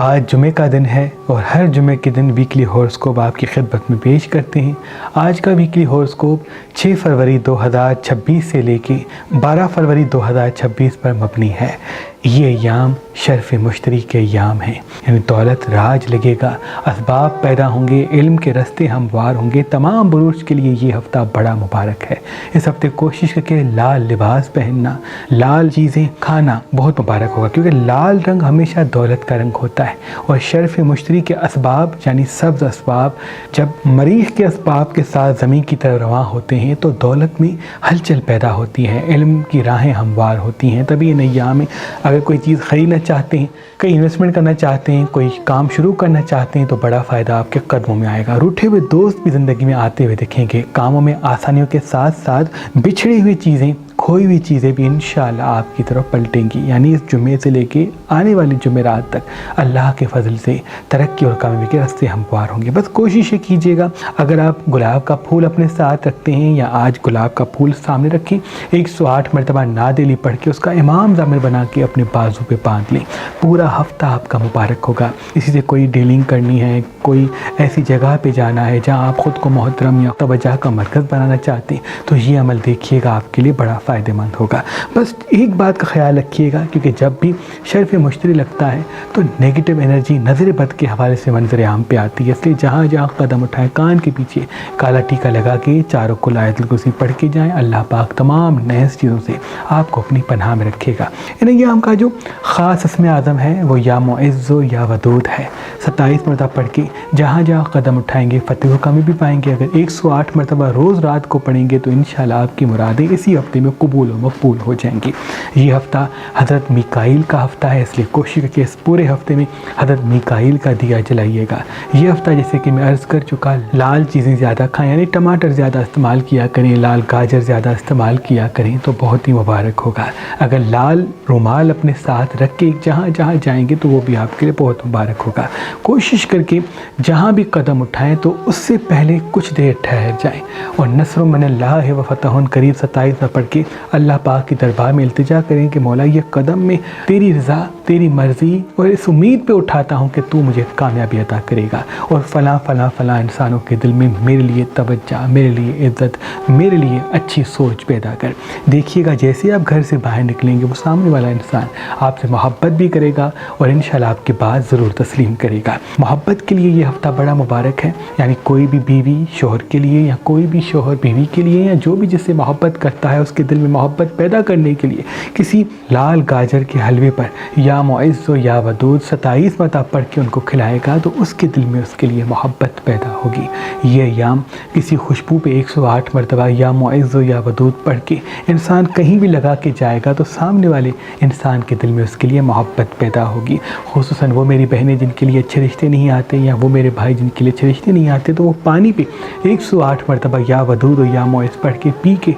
آج جمعے کا دن ہے اور ہر جمعے کے دن ویکلی ہوراسکوپ آپ کی خدمت میں پیش کرتے ہیں۔ آج کا ویکلی ہوراسکوپ 6 فروری 2026 سے لے کے 12 فروری 2026 پر مبنی ہے۔ یہ ایام شرف مشتری کے ایام ہیں، یعنی دولت راج لگے گا، اسباب پیدا ہوں گے، علم کے رستے ہموار ہوں گے۔ تمام بروج کے لیے یہ ہفتہ بڑا مبارک ہے۔ اس ہفتے کوشش کر کے لال لباس پہننا، لال چیزیں کھانا بہت مبارک ہوگا، کیونکہ لال رنگ ہمیشہ دولت کا رنگ ہوتا ہے۔ اور شرف مشتری کے اسباب یعنی سبز اسباب جب مریخ کے اسباب کے ساتھ زمین کی طرف رواں ہوتے ہیں تو دولت میں ہلچل پیدا ہوتی ہے، علم کی راہیں ہموار ہوتی ہیں۔ تبھی ان ایام میں اگر کوئی چیز خریدنا چاہتے ہیں، کوئی انویسٹمنٹ کرنا چاہتے ہیں، کوئی کام شروع کرنا چاہتے ہیں تو بڑا فائدہ آپ کے قدموں میں آئے گا۔ روٹھے ہوئے دوست بھی زندگی میں آتے ہوئے دکھیں گے۔ کاموں میں آسانیوں کے ساتھ ساتھ بچھڑی ہوئی چیزیں، کھوئی ہوئی چیزیں بھی انشاءاللہ آپ کی طرف پلٹیں گی۔ یعنی اس جمعے سے لے کے آنے والی جمعرات تک اللہ کے فضل سے ترقی اور کامیابی کے راستے ہموار ہوں گے۔ بس کوشش کیجیے گا، اگر آپ گلاب کا پھول اپنے ساتھ رکھتے ہیں یا آج گلاب کا پھول سامنے رکھیں، 108 مرتبہ نادیلی پڑھ کے اس کا امام ضامر بنا کے اپنے بازو پہ باندھ لیں۔ پورا ہفتہ آپ کا مبارک ہوگا۔ اسی سے کوئی ڈیلنگ کرنی ہے، کوئی ایسی جگہ پہ جانا ہے جہاں آپ خود کو محترم یا توجہ کا مرکز بنانا چاہتے ہیں تو یہ عمل دیکھیے گا، آپ کے لیے بڑا فائدہ مند ہوگا۔ بس ایک بات کا خیال رکھیے گا، کیونکہ جب بھی شرف مشتری لگتا ہے تو نیگیٹو انرجی نظر بد کے حوالے سے منظر عام پہ آتی ہے، اس لیے جہاں جہاں قدم اٹھائیں کان کے پیچھے کالا ٹیکا لگا کے چاروں کل آیت الکرسی پڑھ کے جائیں۔ اللہ پاک تمام نیز چیزوں سے آپ کو اپنی پناہ میں رکھے گا۔ ان ایام کا جو خاص اسم اعظم ہے وہ یا معز و یا ودود ہے۔ 27 مرتبہ پڑھ کے جہاں جہاں قدم اٹھائیں گے فتح و کامیابی پائیں گے۔ اگر 108 مرتبہ روز رات کو پڑھیں گے تو انشاءاللہ آپ کی مرادیں اسی ہفتے میں قبول و مقبول ہو جائیں گی۔ یہ ہفتہ حضرت میکائیل کا ہفتہ ہے، اس لیے کوشش کریں اس پورے ہفتے میں حضرت میکائیل کا دیا جلائیے گا۔ یہ ہفتہ جیسے کہ میں عرض کر چکا، لال چیزیں زیادہ کھائیں، یعنی ٹماٹر زیادہ استعمال کیا کریں، لال گاجر زیادہ استعمال کیا کریں تو بہت ہی مبارک ہوگا۔ اگر لال رومال اپنے ساتھ رکھ کے جہاں جہاں جائیں گے تو وہ بھی آپ کے لیے بہت مبارک ہوگا۔ کوشش کر کے جہاں بھی قدم اٹھائیں تو اس سے پہلے کچھ دیر ٹھہر جائیں اور نصر من اللہ و فتح قریب 27 میں پڑھ کے اللہ پاک کی دربار میں التجا کریں کہ مولا یہ قدم میں تیری رضا، تیری مرضی اور اس امید پہ اٹھاتا ہوں کہ تو مجھے کامیابی عطا کرے گا، اور فلاں فلاں فلاں انسانوں کے دل میں میرے لیے توجہ، میرے لیے عزت، میرے لیے اچھی سوچ پیدا کر۔ دیکھیے گا جیسے آپ گھر سے باہر نکلیں گے وہ سامنے والا انسان آپ سے محبت بھی کرے گا اور انشاءاللہ آپ کی بات ضرور تسلیم کرے گا۔ محبت کے لیے یہ ہفتہ بڑا مبارک ہے، یعنی کوئی بھی بیوی شوہر کے لیے یا کوئی بھی شوہر بیوی کے لیے یا جو بھی جس سے محبت کرتا ہے اس کے دل میں محبت پیدا کرنے کے لیے کسی لال گاجر کے حلوے پر یا معز و یا ودود 27 مرتبہ پڑھ کے ان کو کھلائے گا تو اس کے دل میں اس کے لیے محبت پیدا ہوگی۔ یہ ایام کسی خوشبو پہ 108 مرتبہ یا معز و یا ودود پڑھ کے انسان کہیں بھی لگا کے جائے گا تو سامنے والے انسان کے دل میں اس کے لیے محبت پیدا ہوگی۔ خصوصاً وہ میری بہنیں جن کے لیے اچھے رشتے نہیں آتے یا وہ میرے بھائی جن کے لیے اچھے رشتے نہیں آتے تو وہ پانی پہ 108 مرتبہ یا ودود و یا معز پڑھ کے پی کے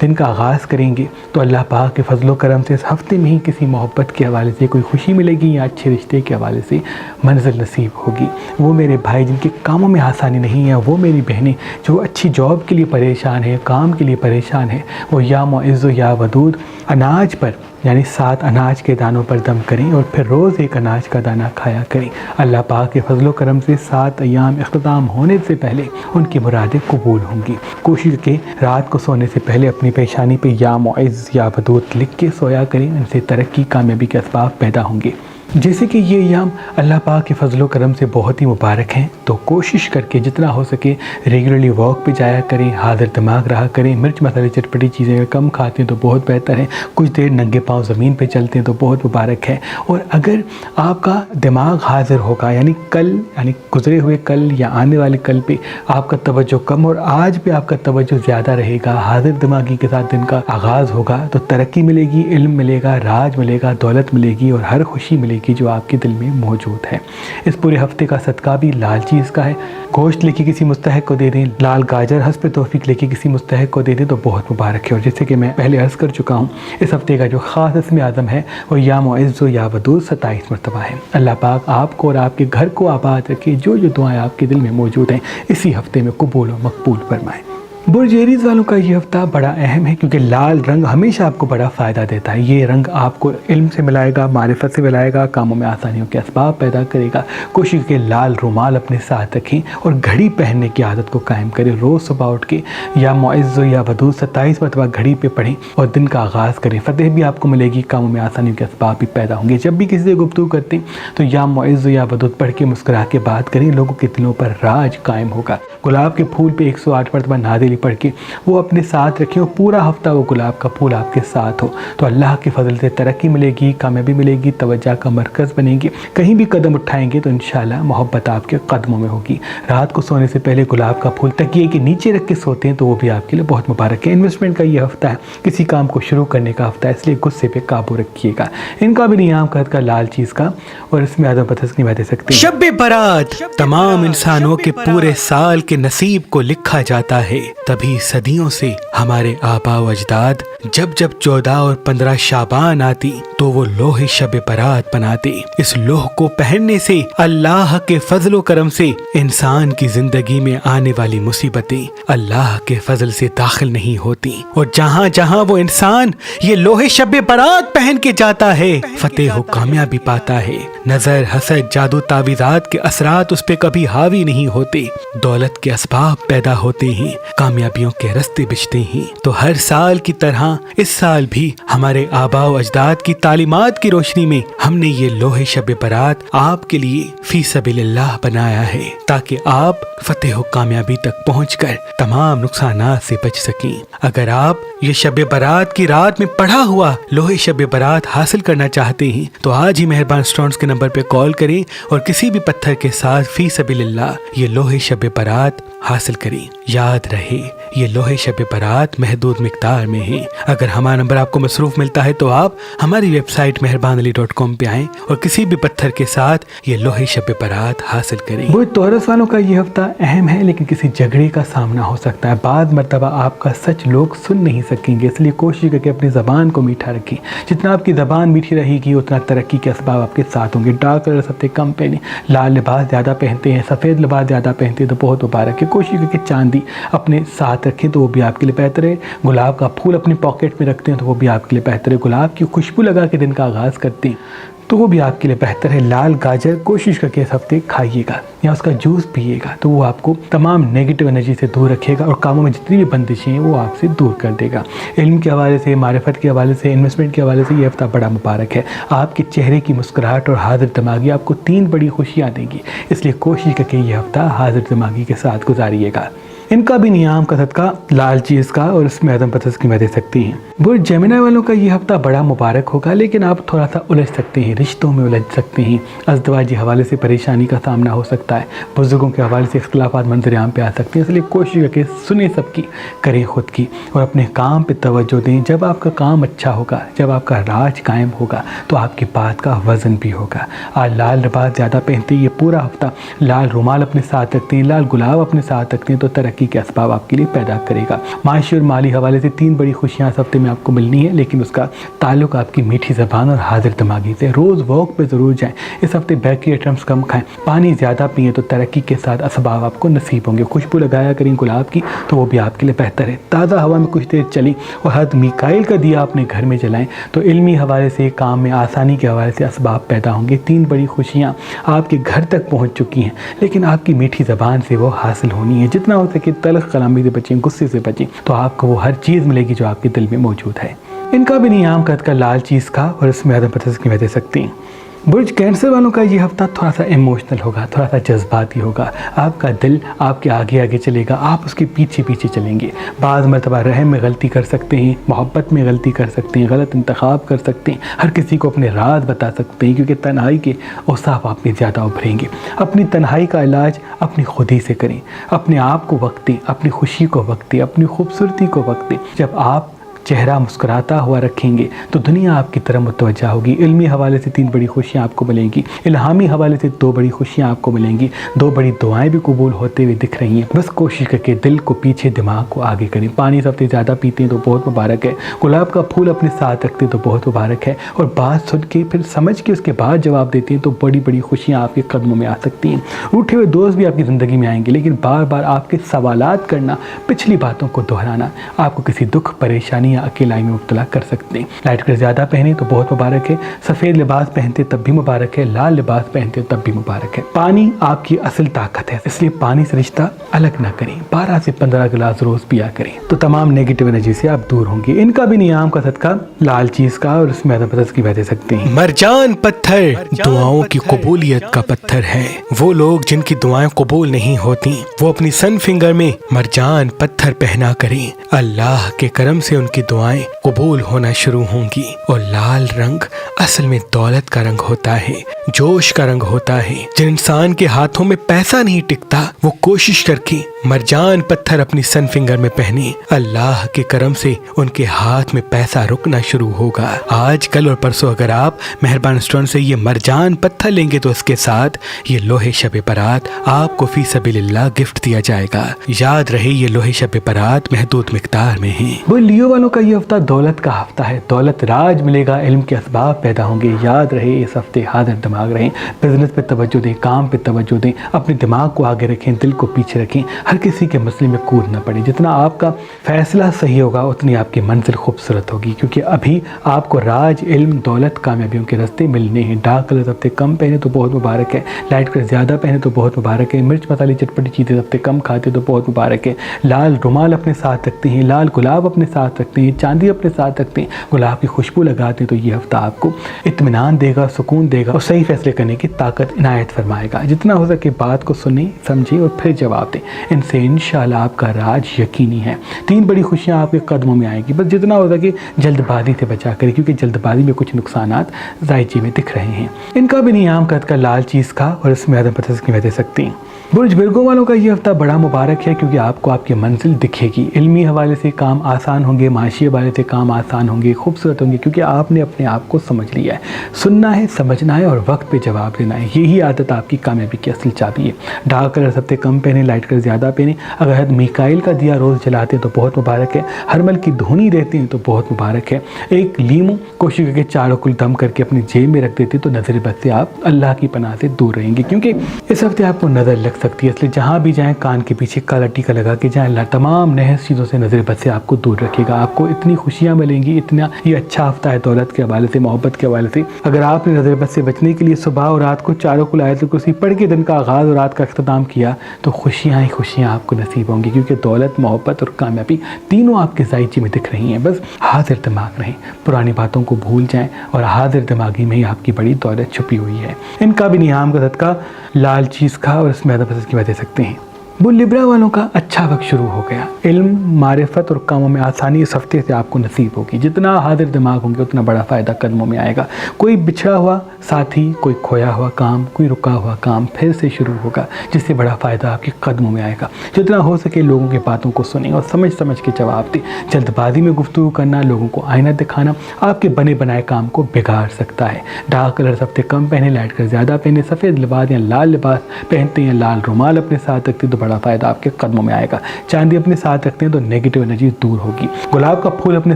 دن کا آغاز کریں گے تو اللہ پاک کے فضل و کرم سے اس ہفتے میں ہی کسی محبت کے حوالے سے کوئی خوشی ملے گی یا اچھے رشتے کے حوالے سے منزل نصیب ہوگی۔ وہ میرے بھائی جن کے کاموں میں آسانی نہیں ہے، وہ میری بہنیں جو اچھی جاب کے لیے پریشان ہیں، کام کے لیے پریشان ہیں، وہ یا معز و یا ودود اناج پر یعنی 7 اناج کے دانوں پر دم کریں اور پھر روز ایک اناج کا دانہ کھایا کریں۔ اللہ پاک کے فضل و کرم سے 7 ایام اختتام ہونے سے پہلے ان کی مرادیں قبول ہوں گی۔ کوشش کہ رات کو سونے سے پہلے اپنی پیشانی پہ یا معز یا ودود لکھ کے سویا کریں، ان سے ترقی کامیابی کے اسباب پیدا ہوں گے۔ جیسے کہ یہ ایام اللہ پاک کے فضل و کرم سے بہت ہی مبارک ہیں تو کوشش کر کے جتنا ہو سکے ریگولرلی واک پہ جایا کریں، حاضر دماغ رہا کریں، مرچ مسالے چٹپٹی چیزیں اگر کم کھاتے ہیں تو بہت بہتر ہے، کچھ دیر ننگے پاؤں زمین پہ چلتے ہیں تو بہت مبارک ہے۔ اور اگر آپ کا دماغ حاضر ہوگا یعنی کل یعنی گزرے ہوئے کل یا آنے والے کل پہ آپ کا توجہ کم اور آج پہ آپ کا توجہ زیادہ رہے گا، حاضر دماغی کے ساتھ دن کا آغاز ہوگا تو ترقی ملے گی، علم ملے گا، راج ملے گا، دولت ملے گی اور ہر خوشی ملے گی جو آپ کے دل میں موجود ہے۔ اس پورے ہفتے کا صدقہ بھی لال چیز کا ہے، گوشت لے کے کسی مستحق کو دے دیں، لال گاجر حسب توفیق لے کے کسی مستحق کو دے دیں تو بہت مبارک ہے۔ اور جیسے کہ میں پہلے عرض کر چکا ہوں اس ہفتے کا جو خاص اسم اعظم ہے وہ یا معز و یا ودود 27 مرتبہ ہے۔ اللہ پاک آپ کو اور آپ کے گھر کو آباد رکھے، جو جو دعائیں آپ کے دل میں موجود ہیں اسی ہفتے میں قبول و مقبول فرمائے۔ برج ایریز والوں کا یہ ہفتہ بڑا اہم ہے کیونکہ لال رنگ ہمیشہ آپ کو بڑا فائدہ دیتا ہے. یہ رنگ آپ کو علم سے ملائے گا، معرفت سے ملائے گا، کاموں میں آسانیوں کے اسباب پیدا کرے گا. کوشش کہ لال رومال اپنے ساتھ رکھیں اور گھڑی پہننے کی عادت کو قائم کریں. روز صبح اٹھ کے یا معز یا ودود 27 مرتبہ گھڑی پہ پڑھیں اور دن کا آغاز کریں. فتح بھی آپ کو ملے گی، کاموں میں آسانیوں کے اسباب بھی پیدا ہوں گے. جب بھی کسی سے گفتگو کرتے ہیں تو یا معز یا ودود پڑھ کے مسکرا کے بات کریں، لوگوں کے دلوں پر راج قائم ہوگا. گلاب کے پھول پہ 108 مرتبہ نادلی پڑھ کے وہ اپنے ساتھ رکھیں اور پورا ہفتہ وہ گلاب کا پھول آپ کے ساتھ ہو تو اللہ کے فضل سے ترقی ملے گی، کامیابی ملے گی، توجہ کا مرکز بنے گی. کہیں بھی قدم اٹھائیں گے تو انشاءاللہ محبت آپ کے قدموں میں ہوگی. رات کو سونے سے پہلے گلاب کا پھول تکیے کے نیچے رکھ کے سوتے ہیں تو وہ بھی آپ کے لیے بہت مبارک ہے. انویسٹمنٹ کا یہ ہفتہ ہے، کسی کام کو شروع کرنے کا ہفتہ ہے، اس لیے غصے پہ قابو رکھیے گا. ان کا بھی نیام قحط کا لال چیز کا اور اس میں آدم پتھر نہیں دے سکتے. شب برات تمام انسانوں کے پورے سال کے نصیب کو لکھا جاتا ہے. تبھی صدیوں سے ہمارے آبا و اجداد جب 14 اور 15 شعبان آتی تو وہ لوح شب برات بناتے. اس لوح کو پہننے سے اللہ کے فضل و کرم سے انسان کی زندگی میں آنے والی مصیبتیں اللہ کے فضل سے داخل نہیں ہوتی، اور جہاں جہاں وہ انسان یہ لوح شب برات پہن کے جاتا ہے فتح و کامیابی پاتا ہے. نظر، حسد، جادو، تعویذات کے اثرات اس پہ کبھی حاوی نہیں ہوتے. دولت کے اسباب پیدا ہوتے ہیں، کامیابیوں کے رستے بچتے ہیں. تو ہر سال کی طرح اس سال بھی ہمارے آبا و اجداد کی تعلیمات کی روشنی میں ہم نے یہ لوح شب برات آپ کے لیے فی سبیل اللہ بنایا ہے تاکہ آپ فتح و کامیابی تک پہنچ کر تمام نقصانات سے بچ سکیں. اگر آپ یہ شب برات کی رات میں پڑھا ہوا لوح شب برات حاصل کرنا چاہتے ہیں تو آج ہی مہربان اسٹونز کے نمبر پہ کال کریں اور کسی بھی پتھر کے ساتھ فی سبیل اللہ یہ لوح شب برات حاصل کریں. یاد رہے یہ لوح شب برات محدود مقدار میں ہے. اگر ہمارا نمبر آپ کو مصروف ملتا ہے تو آپ ہماری ویب سائٹ meherbanali.com پہ آئیں اور کسی بھی پتھر کے ساتھ یہ لوح شب برات حاصل کریں. برج تورس والوں کا یہ ہفتہ اہم ہے لیکن کسی جھگڑے کا سامنا ہو سکتا ہے. بعض مرتبہ آپ کا سچ لوگ سن نہیں سکیں گے، اس لیے کوشش کر کے اپنی زبان کو میٹھا رکھیں. جتنا آپ کی زبان میٹھی رہے گی اتنا ترقی کے اسباب آپ کے ساتھ ہوں گے. ڈارک کلر سب سے کم پہنیں، لال لباس زیادہ پہنتے ہیں، سفید لباس زیادہ پہنتے ہیں تو بہت مبارک ہے. کوشش کر کے چاندی اپنے ساتھ رکھیں تو وہ بھی آپ کے لیے بہتر ہے. گلاب کا پھول اپنی پاکٹ میں رکھتے ہیں تو وہ بھی آپ کے لیے بہتر ہے. گلاب کی خوشبو لگا کے دن کا آغاز کرتے ہیں تو وہ بھی آپ کے لیے بہتر ہے. لال گاجر کوشش کر کے اس ہفتے کھائیے گا یا اس کا جوس پیئے گا تو وہ آپ کو تمام نیگیٹو انرجی سے دور رکھے گا اور کاموں میں جتنی بھی بندشیں ہیں وہ آپ سے دور کر دے گا. علم کے حوالے سے، معرفت کے حوالے سے، انویسٹمنٹ کے حوالے سے یہ ہفتہ بڑا مبارک ہے. آپ کے چہرے کی مسکراہٹ اور حاضر دماغی آپ کو 3 بڑی خوشیاں دیں گی، اس لیے کوشش کر کے یہ ہفتہ حاضر دماغی کے ساتھ گزاریے گا. ان کا بھی نیام کا صدقہ لال چیز کا اور اس میں عدم پتھر کی دے سکتی ہیں. برج جیمنائی والوں کا یہ ہفتہ بڑا مبارک ہوگا لیکن آپ تھوڑا سا الجھ سکتے ہیں، رشتوں میں الجھ سکتے ہیں، ازدواجی حوالے سے پریشانی کا سامنا ہو سکتا ہے، بزرگوں کے حوالے سے اختلافات منظر عام پہ آ سکتے ہیں. اس لیے کوشش کر کے سنیں سب کی، کریں خود کی اور اپنے کام پہ توجہ دیں. جب آپ کا کام اچھا ہوگا، جب آپ کا راج قائم ہوگا تو آپ کی بات کا وزن بھی ہوگا. آج لال لباس زیادہ پہنتے ہیں، یہ پورا ہفتہ لال رومال اپنے ساتھ رکھتے ہیں، لال گلاب اپنے ساتھ رکھتے ہیں تو ترقی کے اسباب آپ کے لیے پیدا کرے گا. معاشی اور مالی حوالے سے 3 بڑی خوشیاں اس ہفتے میں آپ کو ملنی ہے لیکن اس کا تعلق آپ کی میٹھی زبان اور حاضر دماغی سے. روز واک پہ ضرور جائیں. اس ہفتے بیکری آئٹمس کم کھائیں، پانی زیادہ پئیں تو ترقی کے ساتھ اسباب آپ کو نصیب ہوں گے. خوشبو لگایا کریں گلاب کی تو وہ بھی آپ کے لیے بہتر ہے. تازہ ہوا میں کچھ دیر چلیں اور حضرت میکائیل کا دیا اپنے گھر میں جلائیں تو علمی حوالے سے، کام میں آسانی کے حوالے سے اسباب پیدا ہوں گے. 3 بڑی خوشیاں آپ کے گھر تک پہنچ چکی ہیں لیکن آپ کی میٹھی زبان سے وہ حاصل ہونی ہے. جتنا ہو سکے تلخ کلامی سے بچیں، غصے سے بچیں تو آپ کو وہ ہر چیز ملے گی جو آپ کے دل میں موجود ہے. ان کا بھی نیام قحط کا لال چیز کا اور اس میں عدم پتھر کی دے سکتی ہیں. برج کینسر والوں کا یہ ہفتہ تھوڑا سا ایموشنل ہوگا، تھوڑا سا جذباتی ہوگا. آپ کا دل آپ کے آگے آگے چلے گا، آپ اس کے پیچھے پیچھے چلیں گے. بعض مرتبہ رحم میں غلطی کر سکتے ہیں، محبت میں غلطی کر سکتے ہیں، غلط انتخاب کر سکتے ہیں، ہر کسی کو اپنے راز بتا سکتے ہیں کیونکہ تنہائی کے اوصاف آپ میں زیادہ ابھریں گے. اپنی تنہائی کا علاج اپنی خود ہی سے کریں. اپنے آپ کو وقت دیں، اپنی خوشی کو وقت دیں، اپنی خوبصورتی کو وقت دیں. جب آپ چہرہ مسکراتا ہوا رکھیں گے تو دنیا آپ کی طرف متوجہ ہوگی۔ علمی حوالے سے 3 بڑی خوشیاں آپ کو ملیں گی، الہامی حوالے سے 2 بڑی خوشیاں آپ کو ملیں گی، 2 بڑی دعائیں بھی قبول ہوتے ہوئے دکھ رہی ہیں۔ بس کوشش کر کے دل کو پیچھے، دماغ کو آگے کریں۔ پانی سب سے زیادہ پیتے ہیں تو بہت مبارک ہے، گلاب کا پھول اپنے ساتھ رکھتے ہیں تو بہت مبارک ہے، اور بات سن کے پھر سمجھ کے اس کے بعد جواب دیتے ہیں تو بڑی بڑی خوشیاں آپ کے قدموں میں آ سکتی ہیں۔ روٹھے ہوئے دوست بھی آپ کی زندگی میں آئیں گے، لیکن بار بار آپ کے سوالات کرنا، پچھلی باتوں کو دہرانا آپ کو کسی دکھ، پریشانی یا اکیلائی میں مبتلا کر سکتے ہیں۔ لائٹ کلر زیادہ پہنے تو بہت مبارک ہے، سفید لباس پہنتے تب بھی مبارک ہے، لال لباس پہنتے تب بھی مبارک ہے۔ پانی آپ کی اصل طاقت ہے، اس لیے پانی سے رشتہ الگ نہ کریں، 12 سے 15 گلاس روز پیا کریں تو تمام نیگیٹو انرجی سے آپ دور ہوں گے۔ ان کا بھی نیام کا صدقہ لال چیز کا اور اس میں عدم کی وجہ سکتے ہیں۔ مرجان پتھر دعاؤں کی قبولیت کا پتھر ہے۔ وہ لوگ جن کی دعائیں قبول نہیں ہوتی وہ اپنی سن فنگر میں مرجان پتھر پہنا کریں، اللہ کے کرم سے ان کی دعائیں قبول ہونا شروع ہوں گی۔ اور لال رنگ اصل میں دولت کا رنگ ہوتا ہے، جوش کا رنگ ہوتا ہے۔ جن انسان کے ہاتھوں میں پیسہ نہیں ٹکتا وہ کوشش کر کے مرجان پتھر اپنی سن فنگر میں پہنے، اللہ کے کرم سے ان کے ہاتھ میں پیسہ رکنا شروع ہوگا۔ آج کل اور پرسوں اگر آپ مہربان اسٹون سے یہ مرجان پتھر لیں گے تو اس کے ساتھ یہ لوہے شب برات آپ کو فی سبیل اللہ گفٹ دیا جائے گا۔ یاد رہے یہ لوہے شب برات محدود مقدار میں ہیں۔ وہ لیو والوں کا یہ ہفتہ دولت کا ہفتہ ہے، دولت راج ملے گا، علم کے اسباب پیدا ہوں گے۔ یاد رہے اس ہفتے حاضر دماغ رہیں، بزنس پہ توجہ دیں، کام پہ توجہ دیں، اپنے دماغ کو آگے رکھیں، دل کو پیچھے رکھیں، ہر کسی کے مسئلے میں کود نہ پڑیں۔ جتنا آپ کا فیصلہ صحیح ہوگا اتنی آپ کی منزل خوبصورت ہوگی، کیونکہ ابھی آپ کو راج، علم، دولت، کامیابیوں کے راستے ملنے ہیں۔ ڈارک کلر ہفتے کم پہنے تو بہت مبارک ہے، لائٹ کلر زیادہ پہنے تو بہت مبارک ہے، مرچ مسالے چٹپٹی چیزیں ہفتے کم کھاتے تو بہت مبارک ہے، لال رومال اپنے ساتھ رکھتے ہیں، لال گلاب اپنے ساتھ رکھتے ہیں، چاندی اپنے ساتھ رکھتے ہیں، گلاب کی خوشبو لگاتے ہیں تو یہ ہفتہ آپ کو اطمینان دے گا، سکون دے گا اور صحیح فیصلے کرنے کی طاقت عنایت فرمائے گا۔ جتنا ہو سکے بات کو سنیں، سمجھیں اور پھر جواب دیں، ان سے انشاءاللہ آپ کا راج یقینی ہے۔ 3 بڑی خوشیاں آپ کے قدموں میں آئیں گی، بس جتنا ہو سکے جلد بازی سے بچا کریں، کیونکہ جلد بازی میں کچھ نقصانات ذائچے میں دکھ رہے ہیں۔ ان کا بھی نیام کا لال چیز کا اور اس میں عدم پتہ کی وجہ سکتے ہیں۔ برج ورگو والوں کا یہ ہفتہ بڑا مبارک ہے، کیونکہ آپ کو آپ کی منزل دکھے گی، علمی حوالے سے کام آسان ہوں گے، معاشی حوالے سے کام آسان ہوں گے، خوبصورت ہوں گے، کیونکہ آپ نے اپنے آپ کو سمجھ لیا ہے۔ سننا ہے، سمجھنا ہے اور وقت پہ جواب دینا ہے، یہی عادت آپ کی کامیابی کی اصل چابی ہے۔ ڈارک کلر سب سے کم پہنے، لائٹ کلر زیادہ پہنے۔ اگر حد میکائل کا دیا روز جلاتے ہیں تو بہت مبارک ہے، ہرمل کی دھونی دیتے ہیں تو بہت مبارک ہے۔ ایک لیمو کوشش کر کے 4 کل دم کر کے اپنی جیب میں رکھ دیتے تو نظر بد سے آپ اللہ کی پناہ سے دور رہیں گے، کیونکہ اس ہفتے آپ کو نظر لگ سکتی ہے، اس لیے جہاں بھی جائیں کان کے پیچھے کالا ٹیکا لگا کے جائیں۔ اللہ تمام نحس چیزوں سے نظر بد سے آپ کو دور رکھے گا، آپ کو اتنی خوشیاں ملیں گی، اتنا یہ اچھا ہفتہ ہے دولت کے حوالے سے، محبت کے حوالے سے۔ اگر آپ نے نظر بد سے بچنے کے لیے صبح اور رات کو 4 کل آیت الکرسی پڑھ کے دن کا آغاز اور رات کا اختتام کیا تو خوشیاں ہی خوشیاں آپ کو نصیب ہوں گی، کیونکہ دولت، محبت اور کامیابی تینوں آپ کے ذائچے میں دکھ رہی ہیں۔ بس حاضر دماغ رہیں، پرانی باتوں کو بھول جائیں اور حاضر دماغی میں ہی آپ کی بڑی دولت چھپی ہوئی ہے۔ ان کا بھی نیام کا صدقہ لال چیز کا اور اس میں عدم پسند کی وجہ سکتے ہیں۔ وہ لبرا والوں کا اچھا وقت شروع ہو گیا، علم، معرفت اور کاموں میں آسانی اس ہفتے سے آپ کو نصیب ہوگی۔ جتنا حاضر دماغ ہوں گے اتنا بڑا فائدہ قدموں میں آئے گا۔ کوئی بچھڑا ہوا ساتھی، کوئی کھویا ہوا کام، کوئی رکا ہوا کام پھر سے شروع ہوگا، جس سے بڑا فائدہ آپ کے قدموں میں آئے گا۔ جتنا ہو سکے لوگوں کی باتوں کو سنیں اور سمجھ سمجھ کے جواب دیں۔ جلد بازی میں گفتگو کرنا، لوگوں کو آئینہ دکھانا آپ کے بنے بنائے کام کو بگاڑ سکتا ہے۔ ڈارک کلر ہفتے کم پہنے، لائٹ کلر زیادہ پہنے، سفید لباس یا لال لباس پہنتے ہیں، لال رومال اپنے ساتھ رکھتے تو بڑا فائدہ آپ کے قدموں میں آئے گا۔ چاندی اپنے ساتھ رکھتے ہیں تو نیگیٹو انرجی دور ہوگی۔ گلاب کا پھول اپنے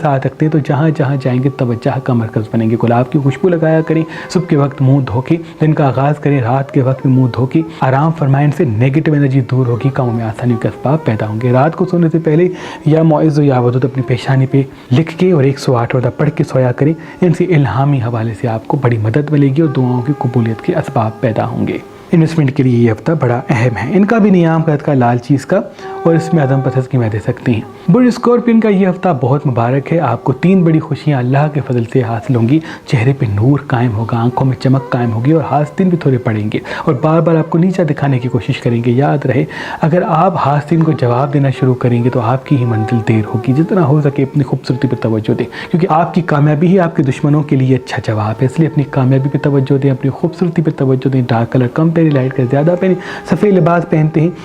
ساتھ رکھتے ہیں تو جہاں جہاں جائیں گے توجہ کا مرکز بنیں گے۔ گلاب کی خوشبو لگایا کریں، صبح کے وقت منہ دھو کے دن کا آغاز کریں، رات کے وقت منہ دھو کے آرام فرمائیں، سے نیگیٹو انرجی دور ہوگی، کاموں میں آسانیوں کے اسباب پیدا ہوں گے۔ رات کو سونے سے پہلے یا معز یا ودود اپنی پیشانی پہ لکھ کے اور 108 وردہ پڑھ کے سویا کریں، ان سے الہامی حوالے سے آپ کو بڑی مدد ملے گی اور دعاؤں کی قبولیت کے اسباب پیدا ہوں گے۔ انویسٹمنٹ کے لیے یہ ہفتہ بڑا اہم ہے۔ ان کا بھی نیام کا لال چیز کا اور اس میں عدم پسند کی دے سکتے ہیں۔ برج اسکورپین کا یہ ہفتہ بہت مبارک ہے، آپ کو 3 بڑی خوشیاں اللہ کے فضل سے حاصل ہوں گی۔ چہرے پہ نور قائم ہوگا، آنکھوں میں چمک قائم ہوگی اور حاسدین بھی تھوڑے پڑیں گے اور بار بار آپ کو نیچا دکھانے کی کوشش کریں گے۔ یاد رہے اگر آپ حاسدین کو جواب دینا شروع کریں گے تو آپ کی ہی منزل دیر ہوگی۔ جتنا ہو سکے اپنی خوبصورتی پہ توجہ دیں، کیونکہ آپ کی کامیابی ہی آپ کے دشمنوں کے لیے اچھا جواب ہے، اس لیے اپنی کامیابی پہ توجہ دیں، اپنی خوبصورتی پہ توجہ دیں۔ ڈارک کلر کم پہنے، لائٹ کلر زیادہ پہنے، سفید لباس پہنتے ہیں،